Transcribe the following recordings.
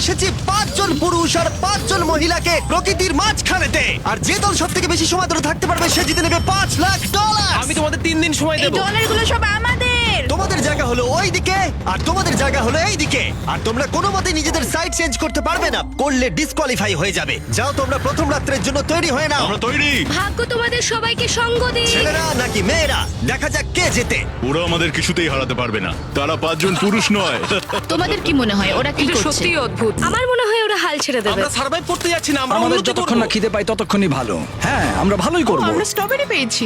এসেছি 5 জন পুরুষ আর 5 জন মহিলাকে প্রকৃতির মাঝখানেতে, আর যে দল সব থেকে বেশি সময় ধরে থাকতে পারবে সে জিতে নেবে $5,00,000। আমি তোমাদের 3 দিন সময় এই দেবো। ডলারগুলো সব আমাদের। তোমাদের জায়গা হলো ওই দিকে আর তোমাদের জায়গা হলো এই দিকে, আর তোমরা কোনো মতে নিজেদের সাইড চেঞ্জ করতে পারবে না, করলে ডিসকোয়ালিফাই হয়ে যাবে। যাও তোমরা প্রথম রাত্রের জন্য তৈরি হয়ে নাও। আমরা তৈরি। ভাগ্য তোমাদের সবাইকে সঙ্গ দিক। ছেলেরা নাকি মেয়েরা, দেখা যাক কে জেতে। ওরা আমাদের কিছুতেই হারাতে পারবে না, তারা 5 জন পুরুষ নয়। তোমাদের কি মনে হয় ওরা কি করছে? সত্যি অদ্ভুত। আমার মনে হয় ওরা হাল ছেড়ে দেবে। আমরা সার্ভাইভ করতে যাচ্ছি না, আমরা আমাদের উন্নতি যতক্ষণ না করব। খিদে পাই ততক্ষণই ভালো। হ্যাঁ, আমরা ভালোই করব। আমরা স্ট্রবেরি পেয়েছি।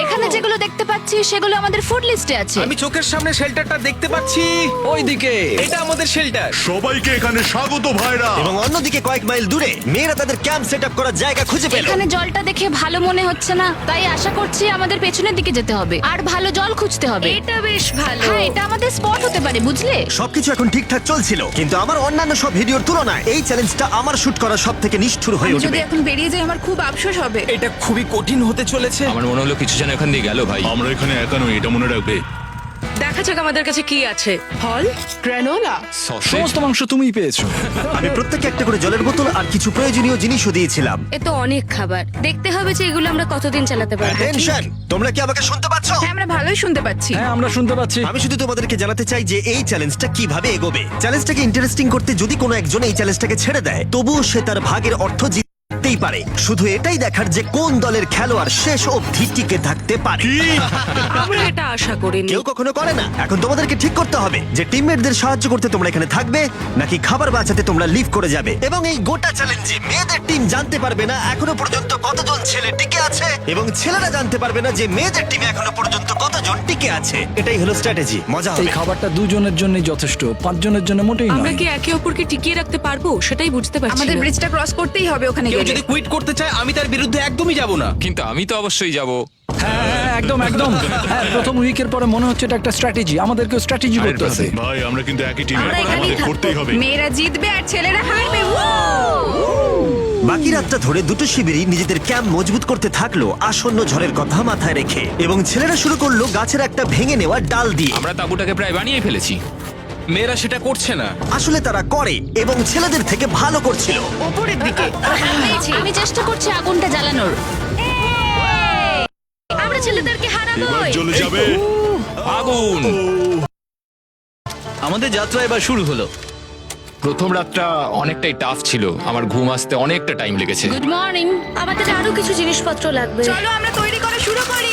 এখানে যেগুলো দেখতে পাচ্ছি সেগুলো আমাদের ফুড লিস্টে আছে। আমি চোখের সামনে শেল্টারটা দেখতে পাচ্ছি। ওইদিকে এটা আমাদের শেল্টার। সবাইকে এখানে স্বাগত ভাইরা। এবং অন্যদিকে কয়েক মাইল দূরে মেয়েরা তাদের ক্যাম্প সেট আপ করার জায়গা খুঁজে পেল। এখানে জলটা দেখে ভালো মনে হচ্ছে না, তাই আশা করছি আমাদের পেছনের দিকে যেতে হবে আর ভালো জল খুঁজতে হবে। এটা বেশ ভালো। হ্যাঁ, এটা আমাদের স্পট হতে পারে, বুঝলে? সবকিছু এখন ঠিকঠাক চলছিল, কিন্তু আমার অন্যান্য সব ভিডিওর তুলনায় এই চ্যালেঞ্জটা আমার শুট করা সব থেকে নিষ্ঠুর হয়ে আমি যদি উঠবে। এখন বেরিয়ে যাই আমার খুব আফসোস হবে। এটা খুবই কঠিন হতে চলেছে। আমার মনে হলো কিছু যেন এখান দিয়ে গেল ভাই। আমরা এখানে একা নই, এটা মনে রাখবে। দেখা যাক আমাদের কাছে কি আছে। ফল, গ্রানোলা। সমস্ত মাংস তুমিই পেয়েছো। আমি প্রত্যেককে একটা করে জলের বোতল আর কিছু প্রয়োজনীয় জিনিসও দিয়েছিলাম। এ তো অনেক খাবার। দেখতে হবে যে এগুলো আমরা কতদিন চালাতে পারবো। টেনশন, তোমরা কি আমাকে শুনতে পাচ্ছ? হ্যাঁ, আমরা ভালোই শুনতে পাচ্ছি। হ্যাঁ, আমরা শুনতে পাচ্ছি। আমি শুধু তোমাদেরকে জানাতে চাই যে এই চ্যালেঞ্জটা কিভাবে এগোবে। চ্যালেঞ্জটাকে ইন্টারেস্টিং করতে যদি কোনো একজন এই চ্যালেঞ্জটাকে ছেড়ে দেয়, তবুও সে তার ভাগের অর্থ জিততেই পারে। শুধু এটাই দেখার যে কোন দলের খেলোয়াড় শেষ অবধি টিকে থাকতে পারে। আমরা এটা আশা করিনি। কেউ কখনো করে না। এখন তোমাদেরকে ঠিক করতে হবে যে টিমমেটদের সাহায্য করতে তোমরা এখানে থাকবে নাকি খাবার বাঁচাতে তোমরা লিভ করে যাবে। এবং এই গোটা চ্যালেঞ্জে মেয়েদের টিম জানতে পারবে না এখনো পর্যন্ত কতজন ছেলে টিকে আছে, এবং ছেলেরা জানতে পারবে না যে মেয়েদের টিমে এখনো পর্যন্ত কতজন টিকে আছে। এটাই হলো স্ট্র্যাটেজি। মজা এই হবে। খাবারটা 2 জনের জন্যই যথেষ্ট, 5 জনের জন্য মোটেই আমরা নয়। কি একে অপরকে টিকিয়ে রাখতে পারবো সেটাই বুঝতে পারছি আমাদের না। ব্রিজটা ক্রস করতেই হবে ওখানে কেউ গেলে। যদি কুইট করতে চায় আমি তার বিরুদ্ধে একদমই যাব না। কিন্তু আমি তো অবশ্যই যাব। হ্যাঁ, হ্যাঁ, একদম একদম। হ্যাঁ, প্রথম উইকের পরে মনে হচ্ছে এটা একটা স্ট্র্যাটেজি। আমাদেরকে স্ট্র্যাটেজি করতে হবে। ভাই আমরা কিন্তু একই টিমে, আমরা এখানেই আমাদের থাকবো। করতেই হবে। মেয়েরা জিতবে আর ছেলেরা হারবে। বাকি রাতটা ধরে দুটো শিবিরই নিজেদের ক্যাম্প মজবুত করতে থাকলো আসন্ন ঝড়ের কথা মাথায় রেখে, এবং ছেলেরা শুরু করলো গাছের একটা ভেঙে নেওয়া ডাল দিয়ে। আমরা তাঁবুটাকে প্রায় বানিয়ে ফেলেছি। মেয়েরা সেটা করছে না। আসলে তারা করে এবং ছেলেদের থেকে ভালো করছিল। ওপরের দিকে। আমি চেষ্টা করছি আগুনটা জ্বালানোর। আমরা ছেলেদেরকে এবার হারাবোই। চলে যাবে। আগুন। আমাদের যাত্রা এবার শুরু হলো। প্রথম রাতটা অনেকটাই টাফ ছিল, আমার ঘুম আসতে অনেকটা টাইম লেগেছে। Good morning. আমাদের আরো কিছু জিনিসপত্র লাগবে। চলো আমরা তৈরি করা শুরু করি।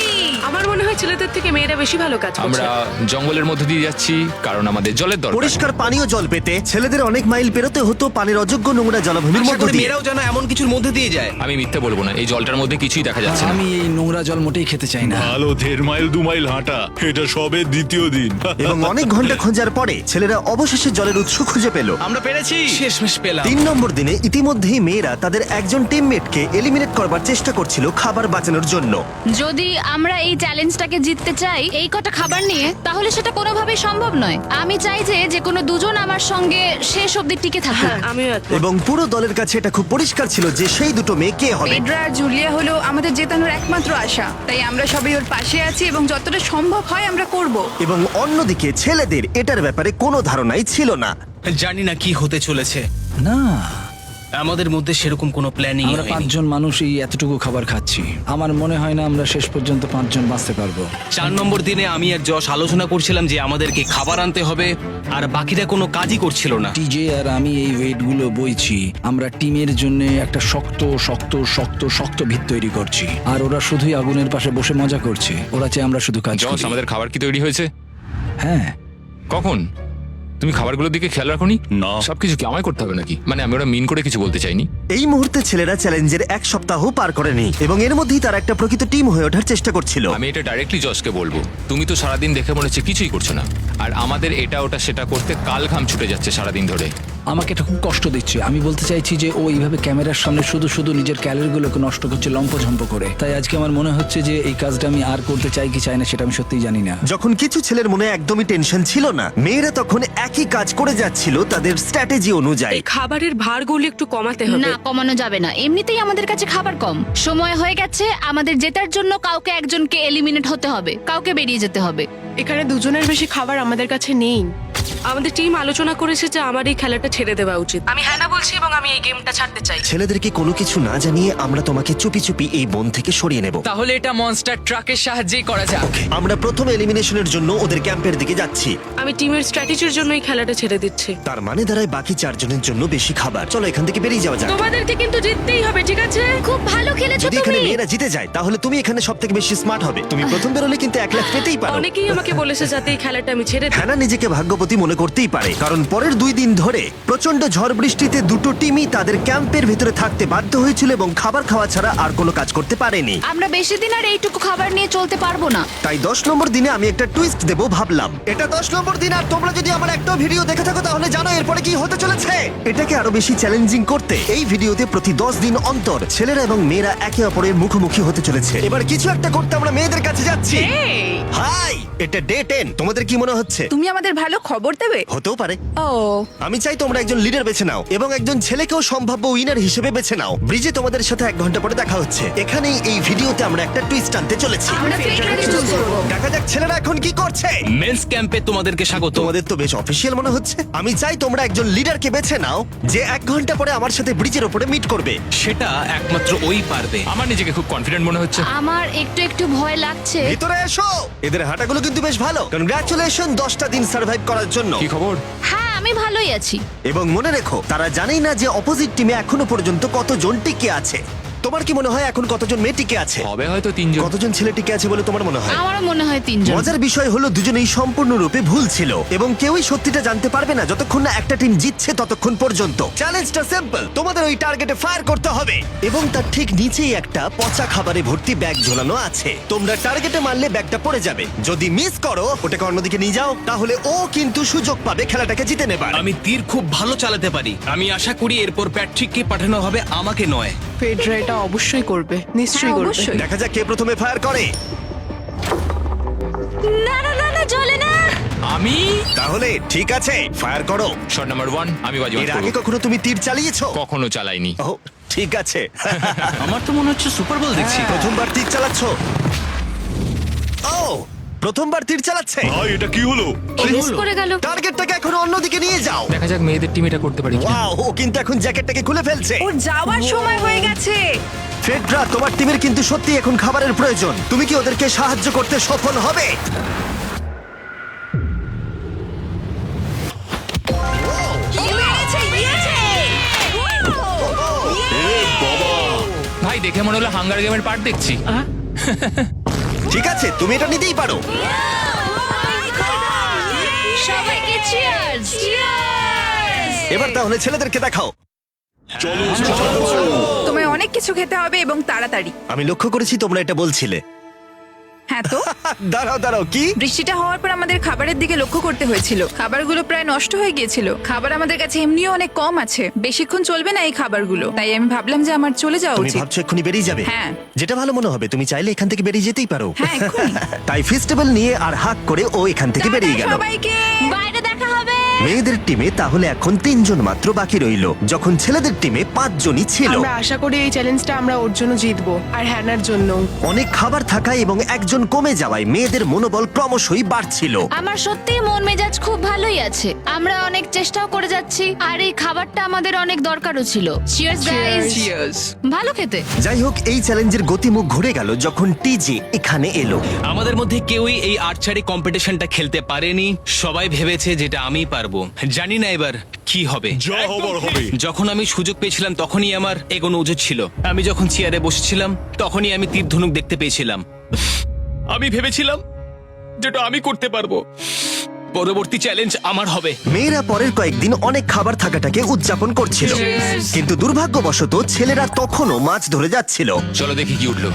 আমার মনে হয় ছেলেদের থেকে মেয়েরা বেশি ভালো কাজ করছে। আমরা জঙ্গলের মধ্যে দিয়ে যাচ্ছি কারণ আমাদের জলের দরকার। পরিষ্কার পানীয় জল পেতে ছেলেদের অনেক মাইল পেরোতে হতো পানির অযোগ্য নোংরা জলাভূমির আশা মধ্য করি দিয়ে। মেয়েরাও যেন এমন কিছুর মধ্যে দিয়ে যায়। আমি মিথ্যে বলবো না, এই জলটার মধ্যে কিছুই দেখা যাচ্ছে না। আমি এই নোংরা জল মোটেই খেতে চাই না। ভালো 1.5 মাইল 2 মাইল হাঁটা, এটা সবে দ্বিতীয় দিন। এবং অনেক ঘন্টা খোঁজার পরে ছেলেরা অবশেষে জলের উৎস খুঁজে পেল। আমরা পেরেছি, শেষমেশ পেলাম। 3 নম্বর দিনে ইতিমধ্যেই মেয়েরা তাদের একজন টিমমেটকে এলিমিনেট করবার চেষ্টা করছিল খাবার বাঁচানোর জন্য। যদি আমরা এই চ্যালেঞ্জটাকে জিততে চাই এই কটা খাবার নিয়ে, তাহলে সেটা কোনোভাবেই সম্ভব নয়। আমি চাই যে কোনো দুজন আমার সঙ্গে শেষ অবধি টিকে থাকুক। হ্যাঁ, আমিও একমত। এবং পুরো দলের কাছে এটা খুব পরিষ্কার ছিল যে সেই দুটো মেয়ে কে হবে। পেড্রা আর জুলিয়া হলো আমাদের জেতানোর একমাত্র আশা, তাই আমরা সবাই ওর পাশে আছি এবং যতটা সম্ভব হয় আমরা করব। এবং অন্যদিকে ছেলেদের এটার ব্যাপারে কোনো ধারণাই ছিল না। জানি না কি হতে চলেছে। না, আমাদের মধ্যে সেরকম কোনো প্ল্যানিং আমরা হয়নি। 5 জন মানুষ এই এতটুকু খাবার খাচ্ছি। আমার মনে হয় না আমরা শেষ পর্যন্ত 5 জন বাঁচতে পারবো। 4 নম্বর দিনে আমি আর যশ আলোচনা করছিলাম যে আমাদেরকে খাবার আনতে হবে, আর বাকিরা কোনো কাজই করছিল না। টিজে আর আমি এই ওয়েটগুলো বইছি। আমরা টিমের জন্য একটা শক্ত শক্ত শক্ত শক্ত ভিত তৈরি করছি, আর ওরা শুধুই আগুনের পাশে বসে মজা করছে। ওরা চাই আমরা শুধু কাজ জস, করি। আমাদের খাবার কি তৈরি হয়েছে? হ্যাঁ, কখন? তুমি খাবারগুলোর দিকে খেয়াল রাখোনি? না। সবকিছু কি আমায় করতে হবে নাকি? মানে আমি ওরা মিন করে কিছু বলতে চাইনি। এই মুহূর্তে ছেলেরা চ্যালেঞ্জের 1 সপ্তাহ পার করেনি, এবং এর মধ্যেই তারা একটা প্রকৃত টিম হয়ে ওঠার চেষ্টা করছিল। আমি এটা ডাইরেক্টলি জসকে বলবো। তুমি তো সারাদিন দেখে মনে হচ্ছে কিছুই করছো না, আর আমাদের এটা ওটা সেটা করতে কাল ঘাম ছুটে যাচ্ছে সারাদিন ধরে। আমাকে এটা খুব কষ্ট দিচ্ছে। আমি বলতে চাইছি যে ও এইভাবে ক্যামেরার সামনে শুধু শুধু নিজের ক্যালোরিগুলোকে নষ্ট করছে লম্পঝম্প করে। তাই আজকে আমার মনে হচ্ছে যে এই কাজটা আমি আর করতে চাই কি চাই না সেটা আমি সত্যিই জানি না। যখন কিছু ছেলের মনে একদমই টেনশন ছিল না, মেয়েরা তখন একই কাজ করে যাচ্ছিল তাদের স্ট্র্যাটেজি অনুযায়ী। এই খাবারের ভারগুলো একটু কমাতে হবে। না, কমানো যাবে না। এমনিতেই আমাদের কাছে খাবার কম। সময় হয়ে গেছে, আমাদের জেতার জন্য কাউকে একজনকে এলিমিনেট হতে হবে, কাউকে বেরিয়ে যেতে হবে। এখানে দুজনের বেশি খাবার আমাদের কাছে নেই। আমাদের টিম আলোচনা করেছে যে আমার এই খেলাটা ছেড়ে দেওয়া উচিত। আমি হ্যাঁ না বলছি এবং আমি এই গেমটা ছাড়তে চাই। ছেলেদেরকে কোনো কিছু না জানিয়ে আমরা তোমাকে চুপি চুপি এই বন থেকে সরিয়ে নেব। তাহলে এটা মনস্টার ট্রাকের সাহায্যেই করা যাক। আমরা প্রথম এলিমিনেশনের জন্য ওদের ক্যাম্পের দিকে যাচ্ছি। আমি টিমের স্ট্র্যাটেজির জন্য এই খেলাটা ছেড়ে দিচ্ছি। তার মানে দাঁড়ায় বাকি 4 জনের জন্য বেশি খাবার। চলো এখান থেকে বেরিয়ে যাওয়া যাক। তোমাদেরকে কিন্তু জিততেই হবে, ঠিক আছে? খুব ভালো খেলেছো যদি এখানে তুমি। মেয়েরা জিতে যায় তাহলে তুমি এখানে সব থেকে বেশি স্মার্ট হবে। তুমি প্রথম বেরোলে কিন্তু 1 লাখ পেতেই পারো। অনেকেই আমাকে বলেছে যাতে এই খেলাটা আমি ছেড়ে দিই। হ্যানা নিজেকে ভাগ্যবতী মনে করতেই পারে, কারণ পরের 2 দিন ধরে প্রচন্ড ঝড় বৃষ্টিতে দুটো টিমই তাদের ক্যাম্পের ভিতরে থাকতে বাধ্য হয়েছিল এবং খাবার খাওয়া ছাড়া আর কোনো কাজ করতে পারেনি। আমরা বেশি দিন আর এইটুকু খাবার নিয়ে চলতে পারবো না। তাই 10 নম্বর দিনে আমি একটা টুইস্ট দেব ভাবলাম। এটা 10 নম্বর দিন আর তোমরা যদি আমার একটা ভিডিও দেখে থাকো তাহলে জানো এরপরে কি হতে চলেছে। এটাকে আরো বেশি চ্যালেঞ্জিং করতে এই ভিডিওতে প্রতি 10 দিন অন্তর ছেলেরা এবং মেয়েরা একে অপরের মুখোমুখি হতে চলেছে। এবার কিছু একটা করতে আমরা মেয়েদের কাছে যাচ্ছি। হাই, এটা ডে 10। তোমাদের কি মনে হচ্ছে? তুমি আমাদের ভালো খবর দেবে? হতেও পারে। ও, আমি চাই তোমরা একজন লিডার বেছে নাও এবং একজন ছেলেকেও সম্ভাব্য উইনার হিসেবে বেছে নাও। ব্রিজে তোমাদের সাথে 1 ঘন্টা পরে দেখা হচ্ছে। এখানেই এই ভিডিওতে আমরা একটা টুইস্ট আনতে চলেছি। আমরা ফেডরারকে চুজ করব। দেখা যাক ছেলেরা এখন কি করছে। মেন্স ক্যাম্পে তোমাদেরকে স্বাগত। তোমাদের তো বেশ অফিসিয়াল মনে হচ্ছে। আমি চাই তোমরা একজন লিডারকে বেছে নাও যে 1 ঘন্টা পরে আমার সাথে ব্রিজের উপরে মিট করবে। সেটা একমাত্র ওই পারবে। আমার নিজেকে খুব কনফিডেন্ট মনে হচ্ছে। আমার একটু একটু ভয় লাগছে। ভিতরে এসো। এদের হাঁটাগুলো কিন্তু বেশ ভালো। কনগ্রাচুলেশন 10টা দিন সার্ভাইভ করার জন্য। কি খবর? হ্যাঁ, আমি ভালোই আছি। এবং মনে রেখো তারা জানেই না যে অপোজিট টিমে এখনো পর্যন্ত কতজন টিকে আছে। তোমার কি মনে হয় এখন কতজন মেয়ে টিকে আছে? হবে হয়তো 3 জন। কতজন ছেলে টিকে আছে বলে তোমার মনে হয়? আমারও মনে হয় 3 জন। মজার বিষয় হলো দুজনেই সম্পূর্ণরূপে ভুল ছিল এবং কেউই সত্যিটা জানতে পারবে না যতক্ষণ না একটা টিম জিতছে ততক্ষণ পর্যন্ত। চ্যালেঞ্জটা সিম্পল, তোমাদের ওই টার্গেটে ফায়ার করতে হবে এবং তার ঠিক নিচেই একটা পচা খাবারে ভর্তি ব্যাগ ঝোলানো আছে। তোমরা টার্গেটে মারলে ব্যাগটা পড়ে যাবে। যদি মিস করো ওটাকে অন্যদিকে নিয়ে যাও তাহলে ও কিন্তু সুযোগ পাবে খেলাটাকে জিতে নেবার। আমি তীর খুব ভালো চালাতে পারি। আমি আশা করি এরপর প্যাট্রিককে পাঠানো হবে, আমাকে নয়। ফেডরা এটা অবশ্যই করবে, নিশ্চয়ই হ্যাঁ, করবে। অবশ্যই। দেখা যাক কে প্রথমে ফায়ার করে। না না না না, চলে না। আমি তাহলে ঠিক আছে, ফায়ার করো। শট নাম্বার 1 আমি বাজি এর আগে কখনো তুমি তীর চালিয়েছো? কখনো চালাইনি। ও ঠিক আছে। আমার তো মনে হচ্ছে সুপার বল দেখছি। প্রথমবার তীর চালাচ্ছ? ও প্রথমবার তীর চালাচ্ছে। ভাই এটা কি হলো? মিস করে গেল। টার্গেটটাকে এখন অন্যদিকে নিয়ে যাও। দেখা যাক মেয়েদের টিম এটা করতে পারি কিনা। ওয়াও, ও কিন্তু এখন জ্যাকেটটাকে খুলে ফেলছে। ওর যাওয়ার সময় হয়ে গেছে। ফেডরা, তোমার টিমের কিন্তু সত্যি এখন খাবারের প্রয়োজন। তুমি কি ওদেরকে সাহায্য করতে সফল হবে? ভাই দেখে মনে হলো হাঙ্গার গেমের পার্ট দেখছি। ঠিক আছে, তুমি এটা নিতেই পারো। সবাইকে চিয়ার্স। এবার তাহলে ছেলেদেরকে দেখাও। তোমায় অনেক কিছু খেতে হবে এবং তাড়াতাড়ি। আমি লক্ষ্য করেছি তোমরা এটা বলছিলে। হ্যাঁ তো, দাঁড়াও দাঁড়াও, কি? বৃষ্টিটা হওয়ার পর আমাদের খাবারের দিকে লক্ষ্য করতে হয়েছিল। খাবারগুলো প্রায় নষ্ট হয়ে গিয়েছিল। খাবার আমাদের কাছে এমনিও অনেক কম আছে, বেশিক্ষণ চলবে না এই খাবারগুলো। তাই আমি ভাবলাম যে আমার চলে যাওয়া তুমি উচিত। ভাবছো এক্ষুনি বেরিয়ে যাবে? হ্যাঁ। যেটা ভালো মনে হবে। তুমি চাইলে এখান থেকে বেরিয়ে যেতেই পারো। হ্যাঁ, এক্ষুনি। তাই ফেস্টিভ্যাল নিয়ে আর হাক করে ও এখান থেকে বেরিয়ে টাটা গেল। সবাইকে। বাইরে দেখা হবে। মেয়েদের টিমে তাহলে এখন 3 জন মাত্র বাকি রইলো, যখন ছেলেদের টিমে 5 জনই ছিল। আমরা আশা করি এই চ্যালেঞ্জটা আমরা ওর জন্য জিতবো আর হ্যানার জন্য। অনেক খাবার থাকায় এবং একজন কমে যাওয়ায় মেয়েদের মনোবল ক্রমশই বাড়ছিল। আমার সত্যিই মন মেজাজ খুব ভালোই আছে। আমরা অনেক চেষ্টাও করে যাচ্ছি আর এই খাবারটা আমাদের অনেক দরকারও ছিল। Cheers guys. ভালো খেতে। যাই হোক, এই চ্যালেঞ্জের গতিমুখ ঘুরে গেল যখন টিজে এখানে এলো। আমাদের মধ্যে কেউই এই আর্চারি কম্পিটিশনটা খেলতে পারেনি। সবাই ভেবেছে যেটা আমিই পারবো। জানি না এবার কি হবে। যা হবার হবে। যখন আমি সুযোগ পেয়েছিলাম তখনই আমার এগোনো উচিত ছিল। আমি যখন চেয়ারে বসেছিলাম তখনই আমি তীর ধনুক দেখতে পেয়েছিলাম। আমি ভেবেছিলাম যেটা আমি করতে পারবো। পরবর্তী চ্যালেঞ্জ আমার হবে। মেয়েরা পরের কয়েকদিন অনেক খাবার থাকাটাকে উদযাপন করছিল, কিন্তু দুর্ভাগ্যবশত ছেলেরা তখনও মাছ ধরে যাচ্ছিল। চলো দেখি কি উঠলো।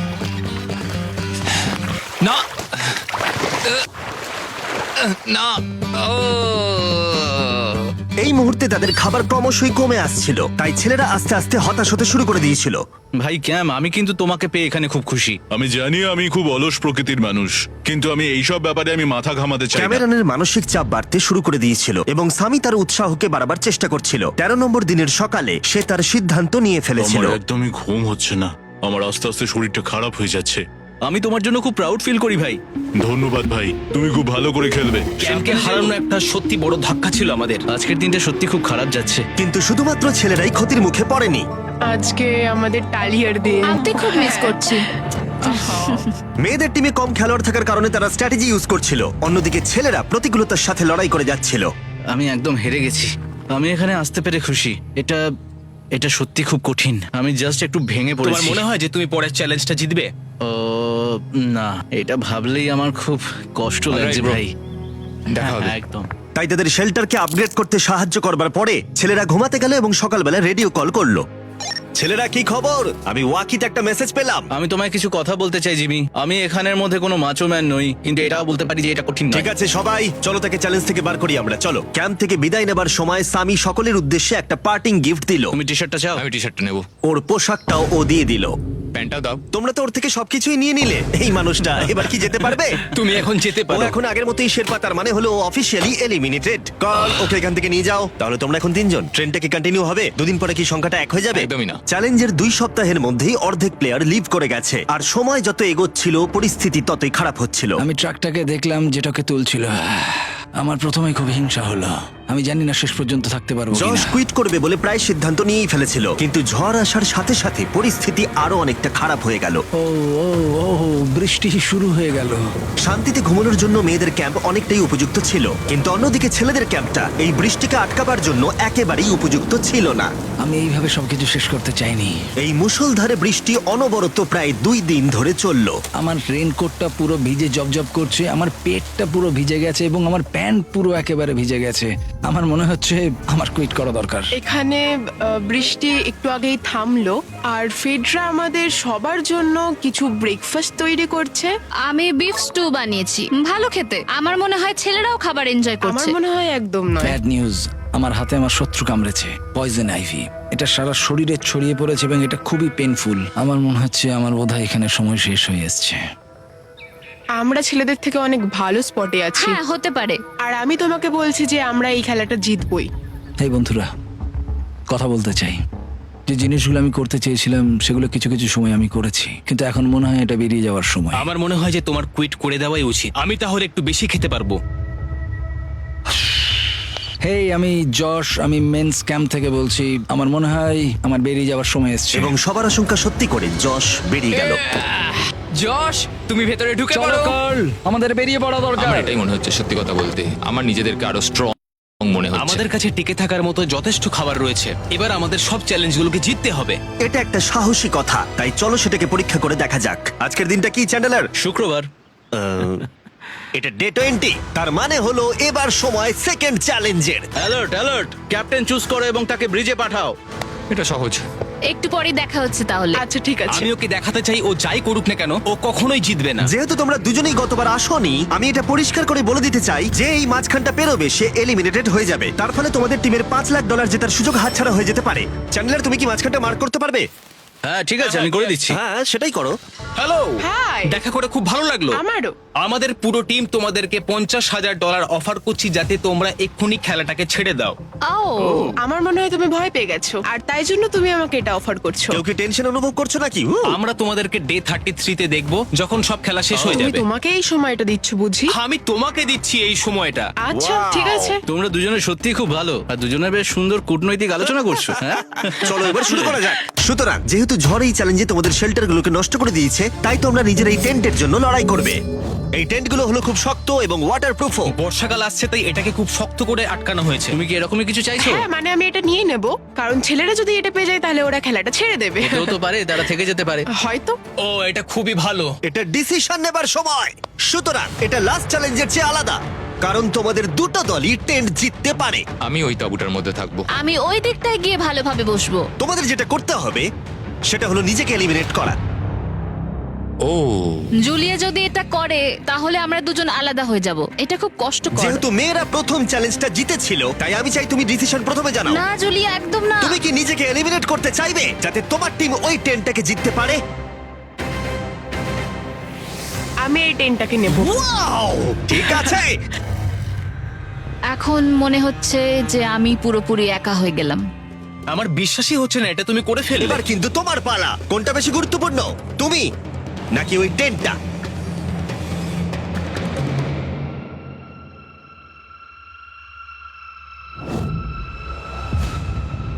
না না ও এই মুহূর্তে তাদের খাবার ক্রমশই কমে আসছিল, তাই ছেলেরা আস্তে আস্তে হতাশ হতে শুরু করে দিয়েছিল। ভাই ক্যাম, আমি কিন্তু তোমাকে পেয়ে এখানে খুব খুশি। আমি জানি আমি খুব অলস প্রকৃতির মানুষ, কিন্তু আমি এইসব ব্যাপারে আমি মাথা ঘামাতে চাই না। ক্যামেরনের মানসিক চাপ বাড়তে শুরু করে দিয়েছিল এবং সামি তার উৎসাহকে বাড়াবার চেষ্টা করছিল। 13 নম্বর দিনের সকালে সে তার সিদ্ধান্ত নিয়ে ফেলেছিল। আমার একদমই ঘুম হচ্ছে না। আমার আস্তে আস্তে শরীরটা খারাপ হয়ে যাচ্ছে। আমি তোমার জন্য খুব প্রাউড ফিল করি ভাই। ধন্যবাদ ভাই, তুমি খুব ভালো করে খেলবে। ক্যাম্পকে হারানো একটা সত্যি বড় ধাক্কা ছিল আমাদের। আজকের দিনটা সত্যি খুব খারাপ যাচ্ছে। কিন্তু শুধুমাত্র ছেলেরাই ক্ষতির মুখে পড়েনি। আজকে আমাদের টালিয়ার দিন। আমি খুব মিস করছি। মেয়েদের টিমে কম খেলোয়াড় থাকার কারণে তারা স্ট্র্যাটেজি ইউজ করছিল, অন্যদিকে ছেলেরা প্রতিকূলতার সাথে লড়াই করে যাচ্ছিল। আমি একদম হেরে গেছি। আমি এখানে আসতে পেরে খুশি। এটা সত্যি খুব কঠিন। আমি জাস্ট একটু ভেঙে তোমার পড়েছি। মনে হয় যে তুমি পরের চ্যালেঞ্জটা জিতবে? ও না, এটা ভাবলেই আমার খুব কষ্ট লাগছে bro. ভাই। দেখা হবে। হ্যাঁ, একদম। তাই তাদের শেল্টারকে আপগ্রেড করতে সাহায্য করবার পরে ছেলেরা ঘুমাতে গেল এবং সকালবেলা রেডিও কল করলো। ছেলেরা, কি খবর? আমি ওয়াকিতে একটা মেসেজ পেলাম। আমি তোমায় কিছু কথা বলতে চাই জিমি। আমি এখানের মধ্যে কোনো মাচো ম্যান নই, কিন্তু এটাও বলতে পারি যে এটা কঠিন নয়। ঠিক আছে সবাই, চলো তাকে চ্যালেঞ্জ থেকে বার করি আমরা। চলো। ক্যাম্প থেকে বিদায় নেবার সময় সামি সকলের উদ্দেশ্যে একটা পার্টিং গিফট দিল। তুমি টি শার্টটা চাও? আমি টি শার্টটা নেবো, ওর পোশাকটাও ও দিয়ে দিল। প্যান্টটাও দাও। তোমরা তো ওর থেকে সবকিছুই নিয়ে নিলে। এই মানুষটা এবার কি যেতে পারবে? তুমি এখন যেতে ও পারো। এখন আগের মতোই শেরপা, তার মানে হলো অফিসিয়ালি এলিমিনেটেড। কল ওকে এখান থেকে নিয়ে যাও। তাহলে তোমরা এখন 3 জন। ট্রেনটা কি কন্টিনিউ হবে? দুদিন পরে কি সংখ্যাটা 1 হয়ে যাবে? একদমই না। চ্যালেঞ্জের 2 সপ্তাহের মধ্যেই অর্ধেক প্লেয়ার লিভ করে গেছে, আর সময় যত এগোচ্ছিল পরিস্থিতি ততই খারাপ হচ্ছিল। আমি ট্রাকটাকে দেখলাম যেটাকে তুলছিল। আমার প্রথমেই খুব হিংসা হলো। আমি জানি না শেষ পর্যন্ত থাকতে পারবো জশ কিনা। কুইট করবে বলে প্রায় সিদ্ধান্ত নিয়েই ফেলেছিল, কিন্তু ঝড় আসার সাথে সাথে পরিস্থিতি আরো অনেকটা খারাপ হয়ে গেল। ও ও ও বৃষ্টি শুরু হয়ে গেল। শান্তিতে ঘুমানোর জন্য মেয়েদের ক্যাম্প অনেকটাই উপযুক্ত ছিল, কিন্তু অন্যদিকে ছেলেদের ক্যাম্পটা এই বৃষ্টিকে আটকাবার জন্য একেবারেই উপযুক্ত ছিল না। আমি এইভাবে সবকিছু শেষ করতে চাইনি। এই মুষলধারে বৃষ্টি অনবরত প্রায় 2 দিন ধরে চলল। আমার রেনকোটটা পুরো ভিজে জবজব করছে, আমার পেটটা পুরো ভিজে গেছে এবং আমার প্যান্ট পুরো একেবারে ভিজে গেছে। আমার মনে হচ্ছে আমার কুইট করা দরকার। এখানে বৃষ্টি একটু আগেই থামলো, আর ফেডরা আমাদের সবার জন্য কিছু ব্রেকফাস্ট তৈরি করছে। আমি বিফ স্টু বানিয়েছি, ভালো খেতে। আমার মনে হয় ছেলেরাও খাবার এনজয় আমার করছে। মনে হয় একদম নয়। ব্যাড নিউজ, আমার হাতে আমার শত্রু কামড়েছে, পয়জন আইভি। এটা সারা শরীরে ছড়িয়ে পড়েছে এবং এটা খুবই পেইনফুল। আমার মনে হচ্ছে আমার বোধহয় এখানে সময় শেষ হয়ে এসছে। আমরা ছেলেদের থেকে অনেক ভালো স্পটে আছি, হ্যাঁ, হতে পারে। আর আমি তোমাকে বলছি যে আমরা এই খেলাটা জিতবই। এই বন্ধুরা, কথা বলতে চাই। যে জিনিসগুলো আমি করতে চেয়েছিলাম সেগুলো কিছু কিছু সময় আমি করেছি, কিন্তু এখন মনে হয় এটা বেরিয়ে যাওয়ার সময়। আমার মনে হয় যে তোমার কুইট করে দেওয়াই উচিত। আমি তাহলে একটু বেশি খেতে পারবো। হেই, আমি যশ, আমি মেন্স ক্যাম্প থেকে বলছি। আমার মনে হয় আমার বেরিয়ে যাওয়ার সময় এসছে। এবং সবার আশঙ্কা সত্যি করে যশ বেরিয়ে গেল। যশ, তুমি ভেতরে ঢুকে চলো পড়ো। কার্ল, আমাদের বেরিয়ে পড়া দরকার। আমার এটাই মনে হচ্ছে, সত্যি কথা বলতে আমার নিজেদেরকে আরো স্ট্রং মনে হচ্ছে। আমাদের কাছে টিকে থাকার মতো যথেষ্ট খাবার রয়েছে। এবার আমাদের সব চ্যালেঞ্জগুলোকে জিততে হবে। এটা একটা সাহসী কথা, তাই চলো সেটাকে পরীক্ষা করে দেখা যাক। আজকের দিনটা কি চ্যান্ডেলার? শুক্রবার। এটা ডে 20, তার মানে হলো এবার সময় সেকেন্ড চ্যালেঞ্জের। অ্যালার্ট অ্যালার্ট, ক্যাপ্টেন চুজ করো এবং তাকে ব্রিজে পাঠাও। এটা সহজ। একটু পরে দেখা হচ্ছে তাহলে। আচ্ছা ঠিক আছে। আমি ওকে দেখাতে চাই ও যাই করুক না কেন, ও কখনোই জিতবে না। যেহেতু তোমরা দুজনেই গতবার আসোনি, আমি এটা পরিষ্কার করে বলে দিতে চাই যে এই মাঝখানটা পেরোবে সে এলিমিনেটেড হয়ে যাবে। তার ফলে তোমাদের টিমের $5 লাখ জেতার সুযোগ হাতছাড়া হয়ে যেতে পারে। চ্যান্ডেলার, তুমি কি মাঝখানটা মার্ক করতে পারবে? হ্যাঁ ঠিক আছে, আমি করে দিচ্ছি। হ্যাঁ, সেটাই করো। Hello, hi. দেখা করে খুব ভালো লাগলো। আমারও। আমাদের পুরো টিম তোমাদেরকে $50,000 অফার করছি যাতে তোমরা এক্ষুনি খেলাটাকে ছেড়ে দাও। ও, আমার মনে হয় তুমি ভয় পেয়ে গেছো, আর তাই জন্য তুমি আমাকে এটা অফার করছো। কেউ কি টেনশন অনুভব করছো নাকি? আমরা তোমাদেরকে ডে 33-তে দেখবো, যখন সব খেলা শেষ হয়ে তুমি যাবে। তোমাকে এই সময়টা দিচ্ছ বুঝি? আমি তোমাকে দিচ্ছি এই সময়টা। আচ্ছা ঠিক আছে। তোমরা দুজনে সত্যি খুব ভালো, আর দুজনে বেশ সুন্দর কূটনৈতিক আলোচনা করছো। হ্যাঁ, চলো এবার শুরু করা যাক। সুতরাং যেহেতু ঝড় এই চ্যালেঞ্জে তোমাদের শেল্টারগুলোকে নষ্ট করে দিয়েছে, তাই তোমরা নিজের এই টেন্টের জন্য লড়াই করবে। এই টেন্টগুলো হলো খুব শক্ত এবং ওয়াটারপ্রুফও। বর্ষাকাল আসছে তাই এটাকে খুব শক্ত করে আটকানো হয়েছে। তুমি কি এরকমই কিছু চাইছো? হ্যাঁ, মানে আমি এটা নিয়ে নেব, কারণ ছেলেরা যদি এটা পেয়ে যায় তাহলে ওরা খেলাটা ছেড়ে দেবে। এটাও তো পারে, তারা থেকে যেতে পারে। হয়তো। ও, এটা খুবই ভালো। এটা ডিসিশন নেবার সময়। সুতরাং এটা লাস্ট চ্যালেঞ্জের চেয়ে আলাদা, কারণ তোমাদের দুটো দলই টেন্ট জিততে পারে। আমি ওই তাঁবুটার মধ্যে থাকবো। আমি ওই দিকটায় গিয়ে ভালোভাবে বসবো। তোমাদের যেটা করতে হবে সেটা হলো নিজেকে এলিমিনেট করা। ও, জুলিয়া যদি এটা করে তাহলে আমরা দুজন আলাদা হয়ে যাব। এটা খুব কষ্টকর। যেহেতু মেয়েরা প্রথম চ্যালেঞ্জটা জিতেছিল, তাই আমি চাই তুমি ডিসিশন প্রথমে জানাও। না জুলিয়া, একদম না। তুমি কি নিজেকে এলিমিনেট করতে চাইবে যাতে তোমার টিম ওই টেন্টটাকে জিততে পারে? আমি এই টেনটাকে নেব। ওয়াও, ঠিক আছে। এখন মনে হচ্ছে যে আমি পুরোপুরি একা হয়ে গেলাম। আমার বিশ্বাসই হচ্ছে না এটা তুমি করে ফেললে। এবার কিন্তু তোমার পালা। কোনটা বেশি গুরুত্বপূর্ণ, তুমি নাকি ওই টেন্টটা?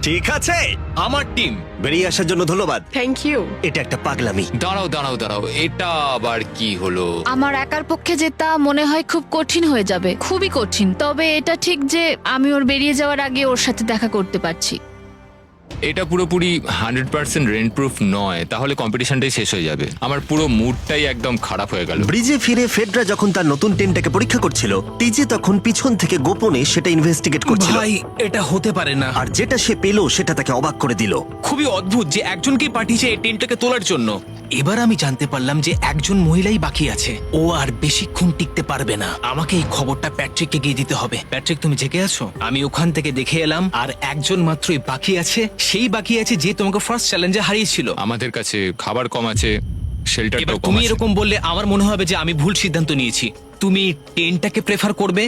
ঠিক আছে, আমার টিম। বেরিয়ে আসার জন্য ধন্যবাদ। Thank you. এটা একটা পাগলামি। দাঁড়াও দাঁড়াও দাঁড়াও, এটা আবার কি হলো? আমার একার পক্ষে জেতা মনে হয় খুব কঠিন হয়ে যাবে, খুবই কঠিন। তবে এটা ঠিক যে আমি ওর বেরিয়ে যাওয়ার আগে ওর সাথে দেখা করতে পারছি। এটা পুরোপুরি 100% রেন্ট প্রুফ নয়, তাহলে কম্পিটিশনটাই শেষ হয়ে যাবে। আমার পুরো মুডটাই একদম খারাপ হয়ে গেল। ব্রিজে ফিরে ফেডরা যখন তার নতুন টেন্টটাকে পরীক্ষা করছিল, টিজে তখন পিছন থেকে গোপনে সেটা ইনভেস্টিগেট করছিল। ভাই এটা হতে পারে না। আর যেটা সে পেল সেটা তাকে অবাক করে দিল। খুবই অদ্ভুত যে একজনকে পাঠিয়েছে এই টেন্টটাকে তোলার জন্য। এবার আমি জানতে পারলাম যে একজন মহিলাই বাকি আছে। ও আর বেশিক্ষণ টিকতে পারবে না। আমাকে এই খবরটা প্যাট্রিককে গিয়ে দিতে হবে। প্যাট্রিক, তুমি জেগে আছো? আমি ওখান থেকে দেখে এলাম আর একজন মাত্রই বাকি আছে। সেই বাকি আছে যে তোমাকে ফার্স্ট চ্যালেঞ্জে হারিয়েছিল। আমাদের কাছে খাবার কম আছে, এবার শেল্টারটাও কম তুমি আছে। এরকম বললে আমার মনে হবে যে আমি ভুল সিদ্ধান্ত নিয়েছি। তুমি টেন্টটাকে প্রেফার করবে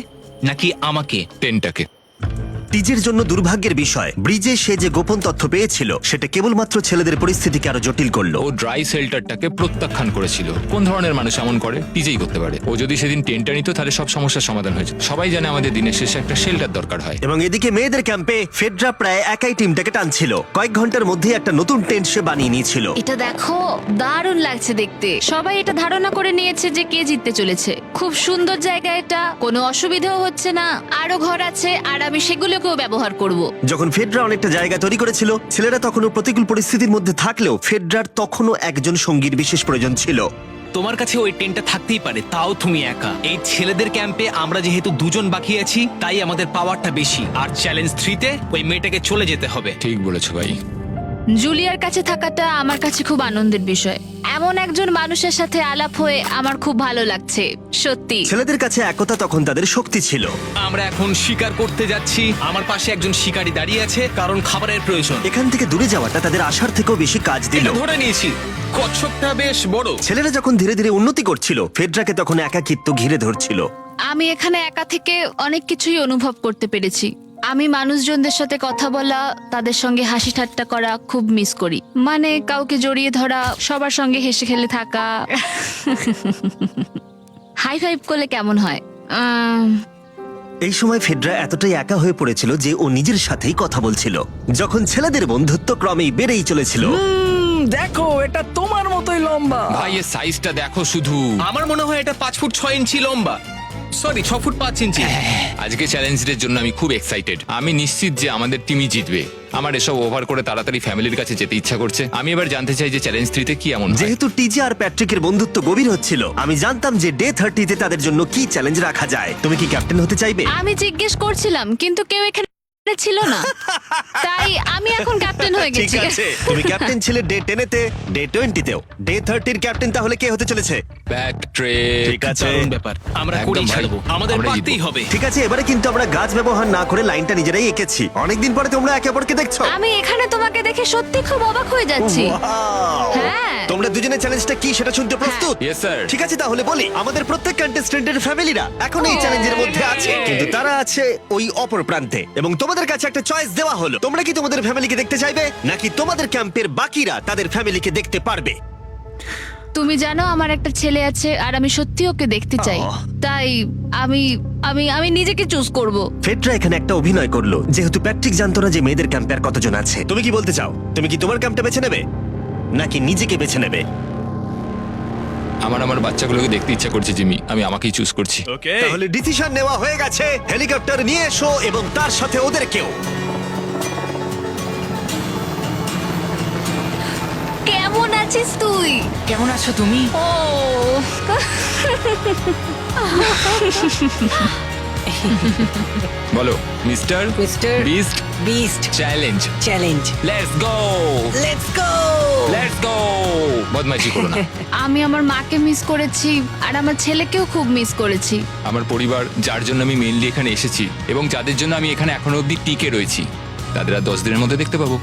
নাকি আমাকে? টেনটাকে। টিজের জন্য দুর্ভাগ্যের বিষয়, ব্রিজে সে যে গোপন তথ্য পেয়েছিল সেটা কেবলমাত্র ছেলেদের পরিস্থিতিকে আরো জটিল করলো। ও ড্রাই শেল্টারটাকে প্রত্যাখ্যান করেছিল। কোন ধরনের মানুষ এমন করে? টিজেই করতে পারে। ও যদি সেদিন টেন্টটা নিত তাহলে সব সমস্যার সমাধান হয়েছে। সবাই জানে আমাদের দিনের শেষে একটা শেল্টার দরকার হয়। এবং এদিকে মেয়েদের ক্যাম্পে ফেডরা প্রায় একাই টিমটাকে টানছিল। কয়েক ঘন্টার মধ্যে একটা নতুন টেন্ট সে বানিয়ে নিয়েছিল। এটা দেখো, দারুণ লাগছে দেখতে। সবাই এটা ধারণা করে নিয়েছে যে কে জিততে চলেছে। খুব সুন্দর জায়গা এটা, কোনো অসুবিধাও হচ্ছে না। আরো ঘর আছে আর আমি সেগুলোকেও ব্যবহার করব। যখন ফেডরা অনেকটা জায়গা তৈরি করেছিল, ছেলেরা তখনও প্রতিকূল পরিস্থিতির মধ্যে থাকলেও ফেডরার তখনও একজন সঙ্গীর বিশেষ প্রয়োজন ছিল। তোমার কাছে ওই টেন্টটা থাকতেই পারে, তাও তুমি একা। এই ছেলেদের ক্যাম্পে আমরা যেহেতু দুজন বাকি আছি, তাই আমাদের পাওয়ারটা বেশি। আর চ্যালেঞ্জ 3-তে ওই মেয়েটাকে চলে যেতে হবে। ঠিক বলেছো ভাই। জুলিয়ার কাছে থাকাটা আমার কাছে খুব আনন্দের বিষয়। এমন একজন মানুষের সাথে আলাপ হয়ে আমার খুব ভালো লাগছে, সত্যি। ছেলেদের কাছে একতা তখন তাদের শক্তি ছিল। আমরা এখন শিকার করতে যাচ্ছি। আমার পাশে একজন শিকারী দাঁড়িয়ে আছে, কারণ খাবারের প্রয়োজন। এখান থেকে দূরে যাওয়াটা তাদের আশার থেকেও বেশি কাজ দিল। এটা ধরে নিয়েছি, কচ্ছপটা বেশ বড়। ছেলেরা যখন ধীরে ধীরে উন্নতি করছিল, ফেডরাকে তখন একাকিত্ব ঘিরে ধরছিল। আমি এখানে একা থেকে অনেক কিছুই অনুভব করতে পেরেছি। আমি মানুষজনদের সাথে কথা বলা, তাদের সঙ্গে হাসি ঠাট্টা করা খুব মিস করি। মানে কাউকে জড়িয়ে ধরা, সবার সঙ্গে হেসে খেলে থাকা। হাই ফাইভ করলে কেমন হয়? এই সময় ফেডরা এতটাই একা হয়ে পড়েছিল যে ও নিজের সাথেই কথা বলছিল। যখন ছেলেদের বন্ধুত্ব ক্রমেই বেড়েই চলেছিল, দেখো, এটা তোমার মতোই লম্বা। ভাই এর সাইজটা দেখো শুধু। আমার মনে হয় এটা 5 ফুট 6 ইঞ্চি লম্বা। সরি, 6 ফুট 5 ইঞ্চি। আজকে চ্যালেঞ্জের জন্য আমি খুব এক্সাইটেড। আমি নিশ্চিত যে আমাদের টিমই জিতবে। আমার এসব ওভার করে তাড়াতাড়ি ফ্যামিলির কাছে যেতে ইচ্ছা করছে। আমি এবার জানতে চাই যে চ্যালেঞ্জ 3-তে কি এমন হয়। যেহেতু টিজে আর প্যাট্রিকের বন্ধুত্ব গভীর হচ্ছিল, আমি জানতাম যে ডে 30-তে তাদের জন্য কি চ্যালেঞ্জ রাখা যায়। তুমি কি ক্যাপ্টেন হতে চাইবে? আমি জিজ্ঞেস করছিলাম, কিন্তু কেউ এখানে ছিল না, তাই আমি এখন ক্যাপ্টেন হয়ে ঠিক গেছি। আছে, তুমি ক্যাপ্টেন ছিলে ডে 10-তে, ডে 20-তেও। ডে 30-র ক্যাপ্টেন তাহলে কে হতে চলেছে? Back trek. ঠিক আছে, দারুণ ব্যাপার। আমরা একদম করেই ভাই। ছাড়বো, আমাদের আমরা পারতেই জিতবো। হবে। ঠিক আছে। এবারে কিন্তু আমরা গাছ ব্যবহার না করে লাইনটা নিজেরাই এঁকেছি। অনেকদিন পরে তোমরা একে অপরকে দেখছো। আমি এখানে তোমাকে দেখে সত্যি খুব অবাক হয়ে যাচ্ছি। Wow! হ্যাঁ। তোমরা দুজনের চ্যালেঞ্জটা কি সেটা শুনতে প্রস্তুত? Yes, sir. ঠিক আছে, তাহলে বলি, আমাদের প্রত্যেক কন্টেস্টেন্টের ফ্যামিলিরা এখন এই চ্যালেঞ্জের মধ্যে আছে, কিন্তু তারা আছে ওই অপর প্রান্তে। এবং তোমাদের কাছে একটা চয়েস দেওয়া হলো, তোমরা কি তোমাদের ফ্যামিলিকে দেখতে চাইবে, নাকি তোমাদের ক্যাম্পের বাকিরা তাদের ফ্যামিলিকে দেখতে পারবে? তুমি জানো আমার একটা ছেলে আছে আর আমি সত্যি ওকে দেখতে চাই। তাই আমি আমি আমি নিজেকে চুজ করব। ফেডরা এখানে একটা অভিনয় করলো, যেহেতু প্যাট্রিক জানতো না যে মেয়েদের ক্যাম্পে আর কতজন আছে। তুমি কি বলতে চাও? তুমি কি তোমার ক্যাম্পটা বেছে নেবে নাকি নিজেকে বেছে নেবে? আমার বাচ্চাগুলোকে দেখতে ইচ্ছা করছে জিমি। আমি আমাকেই চুজ করছি। তাহলে ডিসিশন নেওয়া হয়ে গেছে। হেলিকপ্টার নিয়ে এসো এবং তার সাথে ওদেরকেও। কেমন আছিস তুই? কেমন আছো তুমি? ও বলো mister beast beast challenge. Challenge. Let's go, let's go. Let's go. বদমাইশি করো না। আমি আমার মাকে মিস করেছি আর আমার ছেলেকেও খুব মিস করেছি। আমার পরিবার, যার জন্য আমি মেইনলি এখানে এসেছি এবং যাদের জন্য আমি এখানে এখনো অবধি টিকে রয়েছি, তাদের আর 10 দিনের মধ্যে দেখতে পাবো।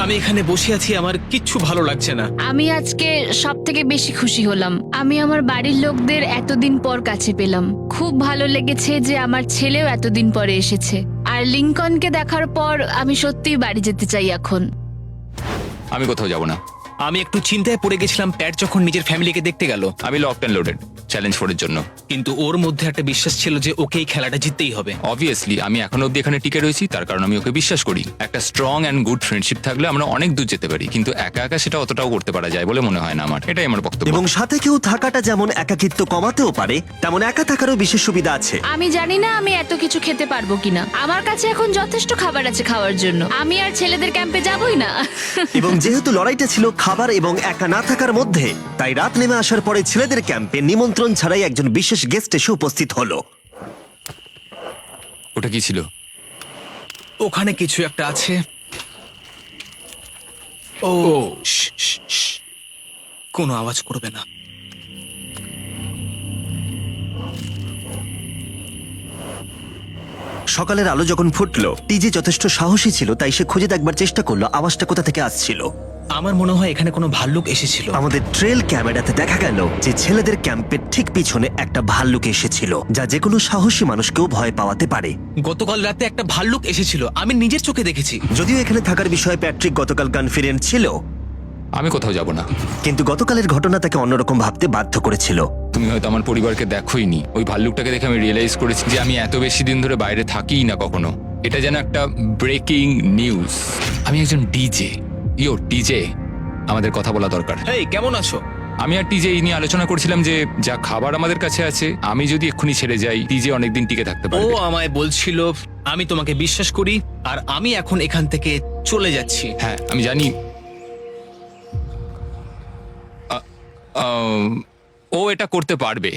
আমি এখানে বসে আছি, আমার কিচ্ছু ভালো লাগছে না। আমি আজকে সব থেকে বেশি খুশি হলাম। আমি আমার বাড়ির লোকদের এতদিন পর কাছে পেলাম। খুব ভালো লেগেছে যে আমার ছেলেও এতদিন পরে এসেছে। আর লিংকনকে দেখার পর আমি সত্যিই বাড়ি যেতে চাই এখন। আমি কোথাও যাব না। আমি একটু চিন্তায় পড়ে গেছিলাম প্যাট যখন নিজের ফ্যামিলিকে দেখতে গেল, আমি লকড অ্যান্ড লোডেড চ্যালেঞ্জ 4 এর জন্য। কিন্তু ওর মধ্যে একটা বিশ্বাস ছিল যে ওকে এই খেলাটা জিততেই হবে। অবভিয়াসলি আমি এখনো অব্দি এখানে টিকে রয়েছি, তার কারণ আমি ওকে বিশ্বাস করি। একটা স্ট্রং অ্যান্ড গুড ফ্রেন্ডশিপ থাকলে আমরা অনেক দূর যেতে পারি, কিন্তু একা একা সেটা অতটাও করতে পারা যায় বলে মনে হয় না আমার। এটাই আমার বক্তব্য। এবং সাথে কেউ থাকাটা যেমন একাকিত্ব কমাতেও পারে, তেমন একা থাকারও বিশেষ সুবিধা আছে। আমি জানি না আমি এত কিছু খেতে পারবো কিনা। আমার কাছে এখন যথেষ্ট খাবার আছে খাওয়ার জন্য। আমি আর ছেলেদের ক্যাম্পে যাবই না। এবং যেহেতু লড়াইটা ছিল খাবার এবং একা না থাকার মধ্যে, তাই রাত নেমে আসার পরে ছেলেদের ক্যাম্পে নিমন্ত্রণ ছাড়াই একজন বিশেষ গেস্ট এসে উপস্থিত হলো। ওটা কি ছিল? ওখানে কিছু একটা আছে। ও শ্, শ্, শ্। কোনো আওয়াজ করবে না। সকালের আলো যখন ফুটলো, টিজে যথেষ্ট সাহসী ছিল, তাই সে খুঁজে দেখবার চেষ্টা করলো আওয়াজটা কোথা থেকে আসছিল। আমার মনে হয় এখানে কোনো ভাল্লুক এসেছিল। আমাদের ট্রেল ক্যামেরাতে দেখা গেল যে ছেলেদের ক্যাম্পের ঠিক পিছনে একটা ভাল্লুক এসেছিল, যা যে কোনো সাহসী মানুষকেও ভয় পাওয়াতে পারে। গতকাল রাতে একটা ভাল্লুক এসেছিল, আমি নিজের চোখে দেখেছি। যদিও এখানে থাকার বিষয়ে প্যাট্রিক গতকাল কনফিডেন্ট ছিল, আমি কোথাও যাব না। কিন্তু গতকালের ঘটনা তাকে অন্যরকম ভাবতে বাধ্য করেছিল। তুমি হয়তো আমার পরিবারকে দেখোইনি। ওই ভাল্লুকটাকে দেখে আমি রিয়েলাইজ করেছি যে আমি এত বেশি দিন ধরে বাইরে থাকিই না কখনো। এটা যেন একটা ব্রেকিং নিউজ। আমি একজন ডিজে। ডিজে, আমাদের কথা বলা দরকার। হেই, কেমন আছো? আমি আর টিজে এই নিয়ে আলোচনা করছিলাম যে যা খাবার আমাদের কাছে আছে, আমি যদি এক্ষুনি ছেড়ে যাই, টিজে অনেকদিন টিকে থাকতে ও পারবে। আমায় বলছিল আমি তোমাকে বিশ্বাস করি, আর আমি এখন এখান থেকে চলে যাচ্ছি। হ্যাঁ, আমি জানি। ও এটা করতে পারবে।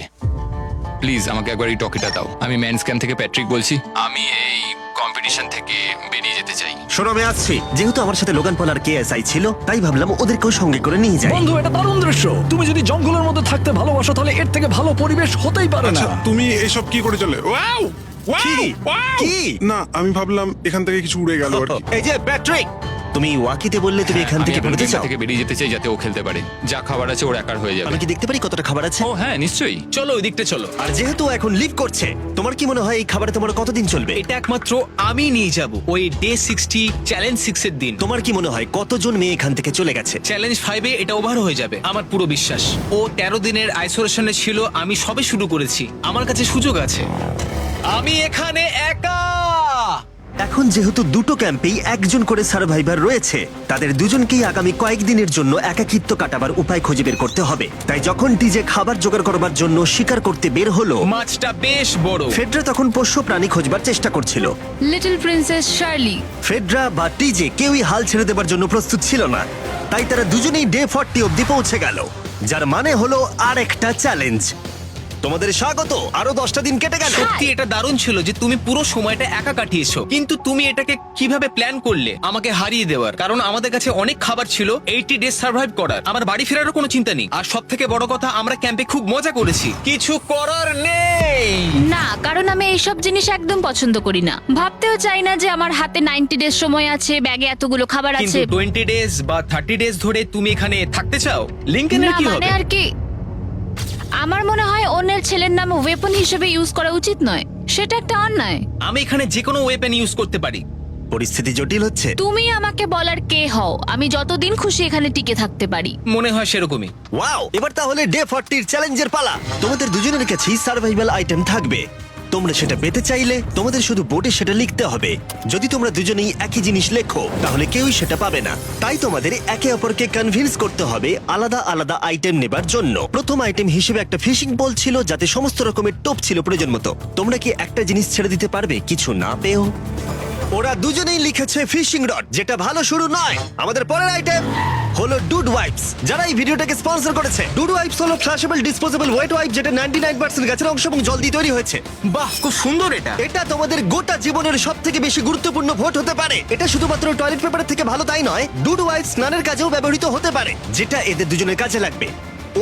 প্লিজ আমাকে একবার এই টকিটা দাও। আমি ম্যানস ক্যাম্প থেকে প্যাট্রিক বলছি। আমি এই কম্পিটিশন থেকে বেরিয়ে যেতে চাই। শোনো, আমি আসছি। যেহেতু আমার সাথে লোগান পল আর কেএসআই ছিল, তাই ভাবলাম ওদেরকেও সঙ্গে করে নিয়ে যাই। বন্ধু, এটা দারুণ দৃশ্য। তুমি যদি জঙ্গলের মধ্যে থাকতে ভালোবাসো, তাহলে এর থেকে ভালো পরিবেশ হতেই পারে না। আচ্ছা, তুমি এসব কি করে চলে? ওয়াও! ওয়াও! কি? ওয়াও! কি? না, আমি ভাবলাম এখান থেকে কিছু উড়ে গেল আর কি। এই যে প্যাট্রিক, তুমি ওয়াকিতে বললে তুমি এখান আমি থেকে এখন বেরোতে গেমটা চাও। থেকে বেরিয়ে যেতে চাই যাতে ও খেলতে পারে। যা খাবার আছে ওর একার হয়ে যাবে। আমি কি দেখতে পারি কতটা খাবার আছে? ও হ্যাঁ, নিশ্চয়ই। চলো ওই দিকটা চলো। আর যেহেতু ও এখন লিভ করছে, তোমার কি মনে হয় এই খাবারে তোমার কতদিন চলবে? এটা একমাত্র আমি নিয়ে যাব ওই ডে 60 চ্যালেঞ্জ 6 এর দিন। তোমার কি মনে হয় কতজন মেয়ে এখান থেকে চলে গেছে? চ্যালেঞ্জ 5 এ এটা ওভার হয়ে যাবে, আমার পুরো বিশ্বাস। ও 13 দিনের আইসোলেশনে ছিল, আমি সবে শুরু করেছি। আমার কাছে সুযোগ আছে। আমি এখানে একা। এখন যেহেতু দুটো ক্যাম্পেই একজন করে সার্ভাইভার রয়েছে, তাদের দুজনকেই আগামী কয়েকদিনের জন্য একাকিত্ব কাটাবার উপায় খুঁজে বের করতে হবে। তাই যখন টিজে খাবার জোগাড় করবার জন্য শিকার করতে বের হলো, মাছটা বেশ বড়। ফেডরা তখন পোষ্য প্রাণী খোঁজবার চেষ্টা করছিল। Little princess Shirley. ফেডরা বা টিজে কেউই হাল ছেড়ে দেবার জন্য প্রস্তুত ছিল না, তাই তারা দুজনেই ডে 40 অব্দি পৌঁছে গেল, যার মানে হলো আরেকটা চ্যালেঞ্জ। তোমাদের স্বাগত। আরো 10টা দিন কেটে গেল। সত্যি এটা দারুণ ছিল যে তুমি পুরো সময়টা একা কাটিয়েছো, কিন্তু তুমি এটাকে কিভাবে প্ল্যান করলে আমাকে হারিয়ে দেওয়ার? কারণ আমাদের কাছে অনেক খাবার ছিল 80 ডেজ সার্ভাইভ করার। আমার বাড়ি ফেরারও কোনো চিন্তা নেই, আর সব থেকে বড় কথা আমরা ক্যাম্পে খুব মজা করেছি। কিছু করার নেই। না, কারণ আমি এইসব জিনিস একদম পছন্দ করি না। ভাবতেও চাই না যে আমার হাতে 90 ডেজ সময় আছে, ব্যাগে এতগুলো খাবার কিন্তু আছে। 20 ডেজ বা 30 ডেজ ধরে তুমি এখানে থাকতে চাও? লিংকেনের না, কি মানে হবে? আর কি, আমার মনে হয় অন্যের ছেলের নাম ওয়েপন হিসেবে ইউজ করা উচিত নয়। সেটা একটা অন্যায়। আমি এখানে যে কোনো ওয়েপেন ইউজ করতে পারি। পরিস্থিতি জটিল হচ্ছে। তুমি আমাকে বলার কে হও? আমি যতদিন খুশি এখানে টিকে থাকতে পারি। মনে হয় সেরকমই। ওয়াও! এবার তাহলে ডে 40 চ্যালেঞ্জের পালা। তোমাদের দুজনের কাছেই সার্ভাইভাল আইটেম থাকবে। তোমরা সেটা পেতে চাইলে তোমাদের শুধু বোর্ডে সেটা লিখতে হবে। যদি তোমরা দুজনেই একই জিনিস লেখো, তাহলে কেউই সেটা পাবে না। তাই তোমাদের একে অপরকে কনভিন্স করতে হবে আলাদা আলাদা আইটেম নেবার জন্য। প্রথম আইটেম হিসেবে একটা ফিশিং পোল ছিল, যাতে সমস্ত রকমের টোপ ছিল প্রয়োজন মতো। তোমরা কি একটা জিনিস ছেড়ে দিতে পারবে কিছু না পেও? ওরা দুজনেই লিখেছে ফিশিং রড, যেটা ভালো শুরু নয়। আমাদের পরের আইটেম হলো ডুড ওয়াইপস, যারা এই ভিডিওটাকে স্পন্সর করেছে। ডুড ওয়াইপস হলো ফ্ল্যাশেবল ডিসপোজেবল ওয়েট ওয়াইপ, যেটা 99% গাছের অংশ এবং জল দিয়ে তৈরি হয়েছে। বাহ, খুব সুন্দর এটা। এটা তোমাদের গোটা জীবনের সব থেকে বেশি গুরুত্বপূর্ণ ভোট হতে পারে। এটা শুধুমাত্র টয়লেট পেপারের থেকে ভালো তাই নয়, ডুড ওয়াইপস স্নানের কাজেও ব্যবহৃত হতে পারে, যেটা এদের দুজনের কাজে লাগবে।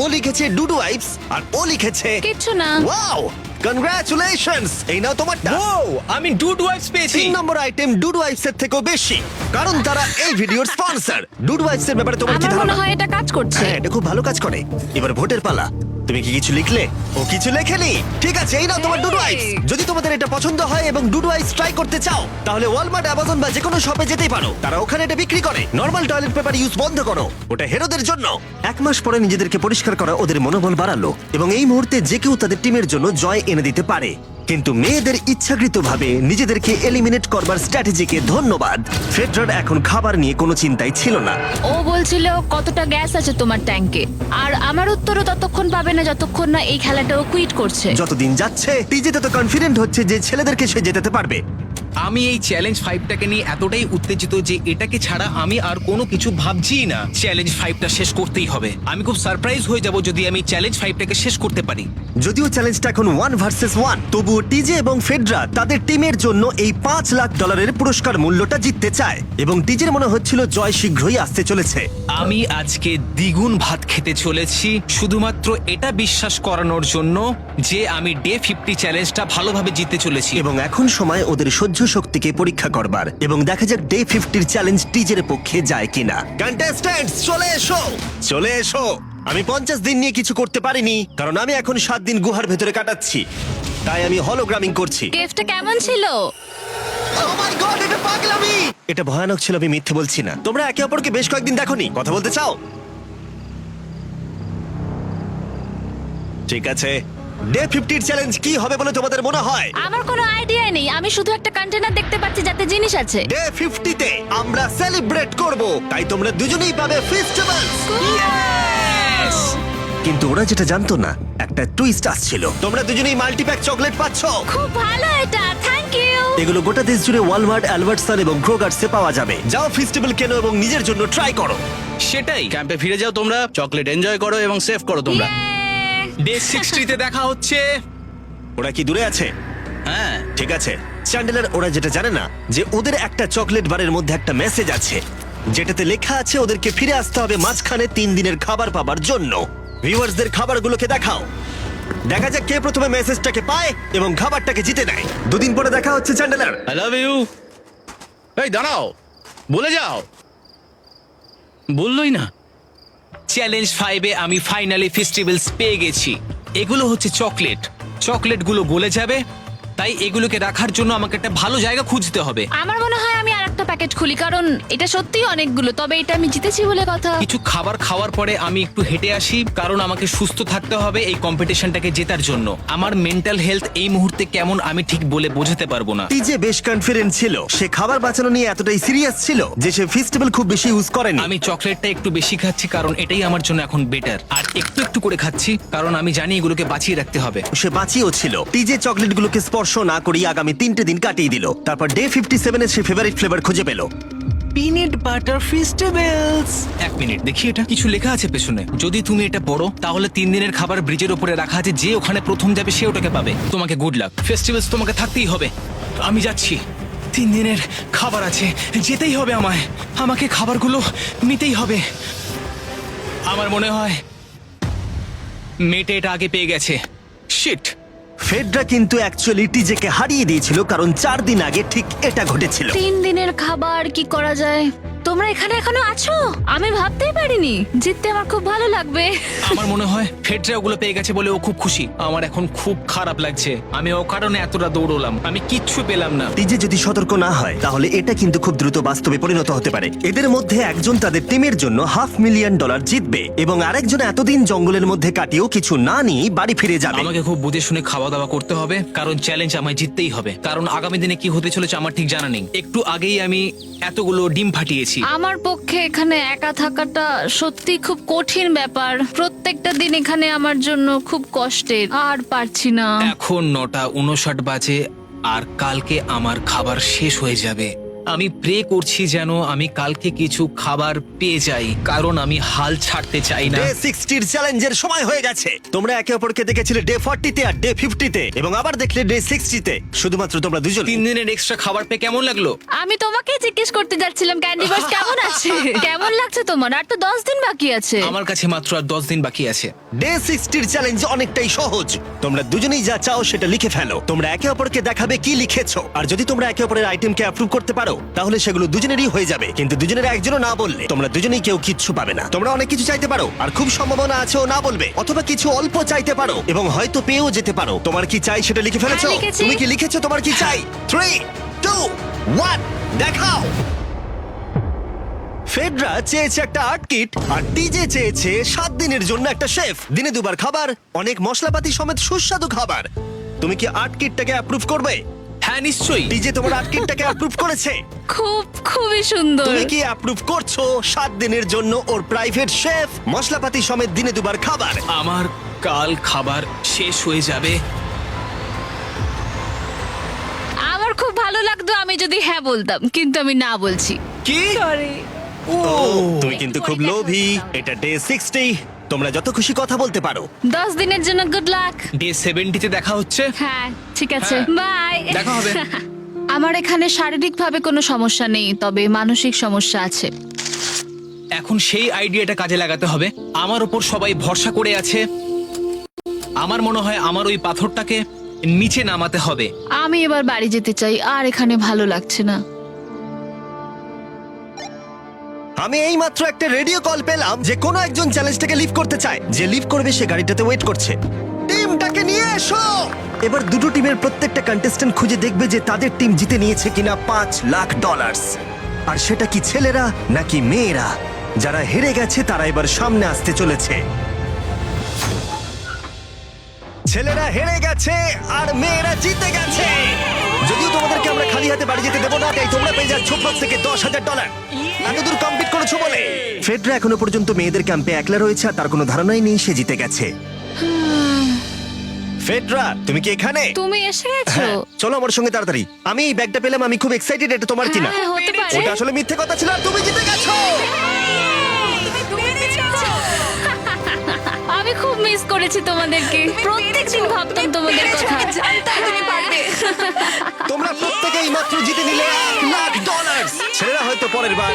ও লিখেছে ডুড ওয়াইপস, আর ও লিখেছে কিচ্ছু না। Wow, congratulations! এই নাও তোমারটা। ও, আমি ডুড ওয়াইপস পেয়েছি। 3 নম্বর আইটেম ডুড ওয়াইপস এর থেকেও বেশি, কারণ তারা এই ভিডিওর স্পন্সর। ডুড ওয়াইপস এর ব্যাপারে তোমার কি আমার মনে ধারণা? হয় এটা কাজ করছে। হ্যাঁ, এটা খুব ভালো কাজ করে। এবার ভোটের পালা। তুমি কি কিছু লিখলে? ও কিছু লেখেনি। ঠিক আছে, এই নাও তোমার ডুডু আইস। যদি তোমাদের এটা পছন্দ হয় এবং ডুডু আইস ট্রাই করতে চাও, তাহলে ওয়ালমার্ট, অ্যামাজন বা যে কোনো শপে যেতেই পারো। তারা ওখানে এটা বিক্রি করে। নর্মাল টয়লেট পেপার ইউজ বন্ধ করো, ওটা হেরোদের জন্য। 1 মাস পরে নিজেদেরকে পরিষ্কার করা ওদের মনোবল বাড়ালো এবং এই মুহূর্তে যে কেউ তাদের টিমের জন্য জয় এনে দিতে পারে। কিন্তু মেয়েদের ইচ্ছাকৃতভাবে নিজেদেরকে এলিমিনেট করবার স্ট্র্যাটেজিকে ধন্যবাদ। ফেডরার এখন খাবার নিয়ে কোনো চিন্তাই ছিল না। ও বলছিল কতটা গ্যাস আছে তোমার ট্যাঙ্কে, আর আমার উত্তরও ততক্ষণ পাবে না যতক্ষণ না এই খেলাটা ও কুইট করছে। যতদিন যাচ্ছে টিজে তত কনফিডেন্ট হচ্ছে যে ছেলেদেরকে সে জেতাতে পারবে। আমি এই চ্যালেঞ্জ 5টাকে নিয়ে এতটাই উত্তেজিত যে এটাকে ছাড়া আমি আর কোনো কিছু ভাবছিই না। চ্যালেঞ্জ 5টা শেষ করতেই হবে। আমি খুব সারপ্রাইজ হয়ে যাব যদি আমি চ্যালেঞ্জ 5টাকে শেষ করতে পারি। যদিও চ্যালেঞ্জটা এখন 1 ভার্সেস 1, তবুও টিজে এবং ফেডরা তাদের টিমের জন্য এই $5 লাখ পুরস্কার মূল্যটা জিততে চায় এবং টিজের মনে হচ্ছিল জয় শীঘ্রই আসতে চলেছে। আমি আজকে দ্বিগুণ ভাত খেতে চলেছি শুধুমাত্র এটা বিশ্বাস করানোর জন্য যে আমি ডে 50 চ্যালেঞ্জটা ভালোভাবে জিততে চলেছি। এবং এখন সময় ওদের সহ্য শক্তিকে পরীক্ষা করবার এবং দেখা যাক ডে 50 চ্যালেঞ্জ টিজের পক্ষে যায় কিনা। কন্টেস্ট্যান্টস চলে এসো, চলে এসো। আমি 50 দিন নিয়ে কিছু করতে পারিনি কারণ আমি এখন 7 দিন গুহার ভেতরে কাটাচ্ছি, তাই আমি হলোগ্রামিং করছি। কেভটা কেমন ছিল? Oh my God, এটা পাগলামি! এটা ভয়ানক ছিল, আমি মিথ্যে বলছি না। তোমরা একে অপরকে বেশ কয়েকদিন দেখোনি, কথা বলতে চাও? ঠিক আছে, ডে 50 চ্যালেঞ্জ কি হবে বলে তোমাদের মনে হয়? আমার কোনো আইডিয়া নেই, আমি শুধু একটা কন্টেনার দেখতে পাচ্ছি যাতে জিনিস আছে। ডে 50 তে আমরা সেলিব্রেট করব, তাই তোমরা দুজনেই পাবে ফেস্টিভ্যালস। কিন্তু ওরা যেটা জানতো না, একটা টুইস্ট আসছিল। তোমরা দুজনেই মাল্টিপ্যাক চকলেট পাচ্ছ। খুব ভালো এটা, থ্যাংক ইউ। এগুলো গোটা দেশ জুড়ে ওয়ালমার্ট, অ্যালবার্টসন এবং ক্রোগার্সে পাওয়া যাবে। যাও ফেস্টিভ্যাল কেনো এবং নিজের জন্য ট্রাই করো। সেটাই। ক্যাম্পে ফিরে যাও তোমরা, চকলেট এনজয় করো এবং সেভ করো তোমরা। ডে 60 তে দেখা হচ্ছে। ওরা কি দূরে আছে? হ্যাঁ, ঠিক আছে চ্যান্ডেলার, ওরা যেটা জানে না যে ওদের একটা চকলেট বারের মধ্যে একটা মেসেজ আছে যেটাতে লেখা আছে ওদেরকে ফিরে আসতে হবে মাঝখানে 3 দিনের খাবার পাবার জন্য। ভিউয়ার্সদের খাবারগুলোকে দেখাও, দেখা যাক কে প্রথমে মেসেজটাকে পায় এবং খাবারটাকে জিতে নেয়। 2 দিন পরে দেখা হচ্ছে চ্যান্ডেলার। I love you. এই দাঁড়াও, বলে যাও। বললোই না। চ্যালেঞ্জ 5 এ আমি ফাইনালি ফেস্টিভ্যালস পেয়ে গেছি। এগুলো হচ্ছে চকলেট। চকলেটগুলো গলে যাবে, তাই এগুলোকে রাখার জন্য আমাকে একটা ভালো জায়গা খুঁজতে হবে। আমার মনে হয় আমি আরেকটা প্যাকেট খুলি, কারণ এটা সত্যিই অনেকগুলো, তবে এটা আমি জিতেছি বলে কথা। কিছু খাবার খাওয়ার পরে আমি একটু হেঁটে আসি, কারণ আমাকে সুস্থ থাকতে হবে এই কম্পিটিশনটাকে জেতার জন্য। আমার মেন্টাল হেলথ এই মুহূর্তে কেমন আমি ঠিক বলে বোঝাতে পারবো না। টিজে বেশ কনফিডেন্ট ছিল, সে খাবার বাঁচানো নিয়ে এতটাই সিরিয়াস ছিল যে সে ফেস্টিভ্যাল খুব বেশি ইউজ করেনি। আমি চকলেটটা একটু বেশি খাচ্ছি কারণ এটাই আমার জন্য এখন বেটার, আর একটু একটু করে খাচ্ছি কারণ আমি জানি এগুলোকে বাঁচিয়ে রাখতে হবে। সে বাঁচিয়েও ছিল। টিজে চকলেটগুলোকে স্পর্শ না করিয়ে আগামী 3টে দিন কাটিয়ে দিল। তারপর ডে 57 এ সে ফেভারিট ফ্লেভার খুঁজে পেল। Peanut butter festivals. 1 মিনিট দেখি, এটা কিছু লেখা আছে পেছনে। যদি তুমি এটা পড়ো তাহলে 3 দিনের খাবার ব্রিজের উপরে রাখা আছে, যে ওখানে প্রথম যাবে সে ওটাকে পাবে। তোমাকে গুড লাক। ফেস্টিভ্যালস তোমাকে থাকতেই হবে। আমি যাচ্ছি, 3 দিনের খাবার আছে, যেতেই হবে আমায়। আমাকে খাবারগুলো নিতেই হবে। আমার মনে হয় মেটে এটা আগে পেয়ে গেছে। শিট। ফেডরা কিন্তু অ্যাকচুয়ালি টিজেকে হারিয়ে দিয়েছিল কারণ 4 দিন আগে ঠিক এটা ঘটেছিল। 3 দিনের খাবার কি করা যায়? তোমরা এখানে এখনো আছো? আমি ভাবতেই পারিনি। জিততে আমার খুব ভালো লাগবে। আমার মনে হয় ফেডরা ওগুলো পেয়ে গেছে বলে ও খুব খুশি। আমার এখন খুব খারাপ লাগছে। আমি ও কারণে এতটা দৌড়লাম, আমি কিচ্ছু পেলাম না। টিজে যদি সতর্ক না হয় তাহলে এটা কিন্তু খুব দ্রুত বাস্তবে পরিণত হতে পারে। এদের মধ্যে একজন তাদের টিমের জন্য $500,000 জিতবে এবং আরেকজন এতদিন জঙ্গলের মধ্যে কাটিয়েও কিছু না নিয়ে বাড়ি ফিরে যাবে। আমাকে খুব বুঝে শুনে খাওয়া দাওয়া করতে হবে, কারণ চ্যালেঞ্জ আমায় জিততেই হবে। কারণ আগামী দিনে কি হতে চলেছে আমার ঠিক জানা নেই। একটু আগেই আমি এতগুলো ডিম ফাটিয়েছি। আমার পক্ষে এখানে একা থাকাটা সত্যি খুব কঠিন ব্যাপার। প্রত্যেকটা দিন এখানে আমার জন্য খুব কষ্টের, আর পারছি না। এখন 9:59 বাজে আর কালকে আমার খাবার শেষ হয়ে যাবে। আমি প্রে করছি যেন আমি কালকে কিছু খাবার পেয়ে যাই, কারণ আমি হাল ছাড়তে চাই না। ডে 60 এর চ্যালেঞ্জের সময় হয়ে গেছে। তোমরা একে অপরকে দেখেছিলে ডে 40 তে আর ডে 50 তে এবং আবার দেখলে ডে 60 তে। শুধুমাত্র তোমরা দুজন। 3 দিনের এক্সট্রা খাবার পেয়ে কেমন লাগলো? আমি তোমাকে জিজ্ঞেস করতে যাচ্ছিলাম ক্যান্ডি বাস কেমন আছে। কেমন লাগছে তোমার? আর তো 10 দিন বাকি আছে। আমার কাছে মাত্র আর 10 দিন বাকি আছে। ডে 60 এর চ্যালেঞ্জ অনেকটাই সহজ। তোমরা দুজনেই যা চাও সেটা লিখে ফেলো। তোমরা একে অপরকে দেখাবে কি লিখেছো, আর যদি তোমরা একে অপরের আইটেমকে অ্যাপ্রুভ করতে পারো পারো তাহলে সেগুলো দুজনেরই হয়ে যাবে, কিন্তু দুজনের একজনও না বললে তোমরা দুজনেই কেউ কিচ্ছু পাবে না। তোমরা অনেক কিছু চাইতে পারো আর খুব সম্ভাবনা আছে ও না বলবে, অথবা কিছু অল্প চাইতে পারো এবং হয়তো পেয়েও যেতে পারো। তোমার কি চাই সেটা লিখে ফেলেছো? হ্যাঁ, লিখেছি। তুমি কি লিখেছো তোমার কি চাই? 3, 2, 1 দেখাও। ফেডরা চেয়েছে একটা আর্ট কিট আর ডিজে চেয়েছে 7 দিনের জন্য একটা শেফ, দিনে 2 বার খাবার, অনেক মশলাপাতি সমেত সুস্বাদু খাবার। তুমি কি আর্ট কিটটাকে অ্যাপ্রুভ করবে? হ্যাঁ নিশ্চয়ই। ডিজে তোমার আর্ট কিটটাকে অ্যাপ্রুভ করেছে। খুবই সুন্দর। তুমি কি অ্যাপ্রুভ করছো 7 দিনের জন্য ওর প্রাইভেট শেফ, মশলাপাতি সমেত দিনে 2 বার খাবার? আমার কাল খাবার শেষ হয়ে যাবে। আমার খুব ভালো লাগতো আমি যদি হ্যাঁ বলতাম, কিন্তু আমি না বলছি। কি? তুমি কিন্তু খুব লোভী। এটা ডে 60, তোমরা যত খুশি কথা বলতে পারো। 10 দিনের জন্য গুড লাক। ডে 70-তে দেখা হচ্ছে। হ্যাঁ ঠিক আছে, বাই। দেখা হবে। আমার এখানে শারীরিকভাবে কোনো সমস্যা নেই, তবে মানসিক সমস্যা আছে। এখন সেই আইডিয়াটা কাজে লাগাতে হবে। আমার উপর সবাই ভরসা করে আছে, আমার মনে হয় আমার ওই পাথরটাকে নিচে নামাতে হবে। আমি এবার বাড়ি যেতে চাই, আর এখানে ভালো লাগছে না। আমি এইমাত্র একটা রেডিও কল পেলাম যে কোনো একজন চ্যালেঞ্জটাকে লিভ করতে চায়। যে লিভ করবে সে গাড়িটাতে ওয়েট করছে। টিমটাকে নিয়ে এসো। এবার দুটো টিমের প্রত্যেকটা কন্টেস্ট্যান্ট খুঁজে দেখবে যে তাদের টিম জিতে নিয়েছে কিনা $5 লাখ। আর সেটা কি ছেলেরা নাকি মেয়েরা? যারা হেরে গেছে তারা এবার সামনে আসতে চলেছে। ছেলেরা হেরে গেছে আর মেয়েরা জিতে গেছে। যদিও তোমাদেরকে আমরা খালি হাতে বাড়ি যেতে দেবো না, তাই তোমরা পেয়ে যাচ্ছ থেকে $10,000। এতদূর কমপ্লিট করেছো বলে। ফেডরা এখনো পর্যন্ত মেয়েদের ক্যাম্পে একলা রয়েছে আর তার কোনো ধারণাই নেই সে জিতে গেছে। ফেডরা তুমি কি এখানে? তুমি এসে গেছো? হ্যাঁ, চলো আমার সঙ্গে তাড়াতাড়ি। আমি এই ব্যাগটা পেলাম, আমি খুব এক্সাইটেড। এটা তোমার কিনা? হ্যাঁ, হতে পারে। ওটা আসলে মিথ্যে কথা ছিল আর তুমি জিতে গেছো। আমি খুব মিস করেছি তোমাদেরকে। প্রত্যেকদিন ভাবতাম তোমাদের কথা। তোমরা প্রত্যেকেই মাত্র জিতে নিলে $1 লাখ। ছেলেরা হয়তো পরের বার